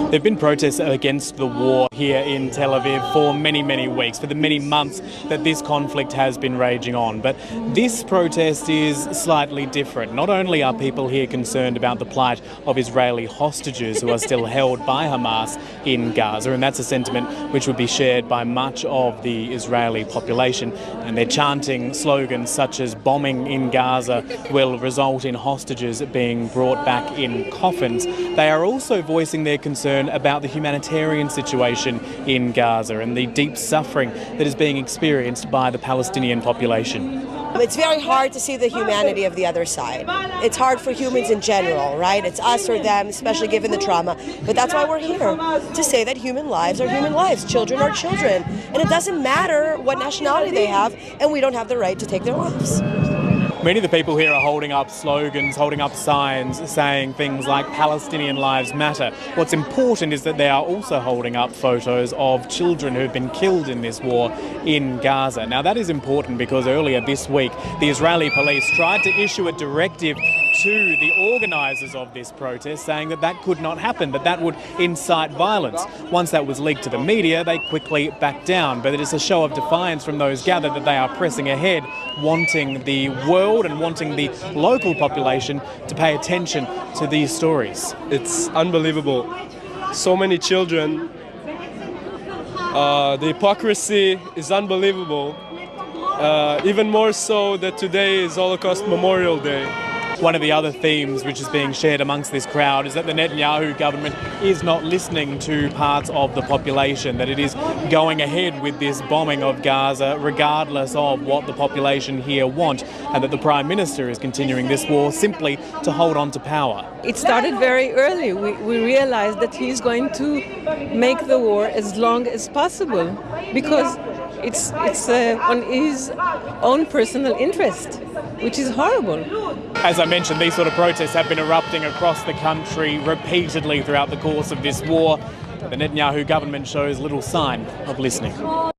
There have been protests against the war here in Tel Aviv for many, many weeks, for the many months that this conflict has been raging on. But this protest is slightly different. Not only are people here concerned about the plight of Israeli hostages who are still held by Hamas in Gaza, and that's a sentiment which would be shared by much of the Israeli population, and they're chanting slogans such as "bombing in Gaza will result in hostages being brought back in coffins." They are also voicing their concern about the humanitarian situation in Gaza and the deep suffering that is being experienced by the Palestinian population. It's very hard to see the humanity of the other side. It's hard for humans in general, right? It's us or them, especially given the trauma. But that's why we're here, to say that human lives are human lives. Children are children. And it doesn't matter what nationality they have, and we don't have the right to take their lives. Many of the people here are holding up slogans, holding up signs saying things like Palestinian lives matter. What's important is that they are also holding up photos of children who've been killed in this war in Gaza. Now that is important because earlier this week the Israeli police tried to issue a directive to the organisers of this protest saying that that could not happen, that would incite violence. Once that was leaked to the media, they quickly backed down. But it is a show of defiance from those gathered that they are pressing ahead, wanting the world and wanting the local population to pay attention to these stories. It's unbelievable. So many children. The hypocrisy is unbelievable. Even more so that today is Holocaust Memorial Day. One of the other themes which is being shared amongst this crowd is that the Netanyahu government is not listening to parts of the population, that it is going ahead with this bombing of Gaza regardless of what the population here want, and that the Prime Minister is continuing this war simply to hold on to power. It started very early. We realized that he's going to make the war as long as possible because it's on his own personal interest, which is horrible. As I mentioned, these sort of protests have been erupting across the country repeatedly throughout the course of this war. The Netanyahu government shows little sign of listening.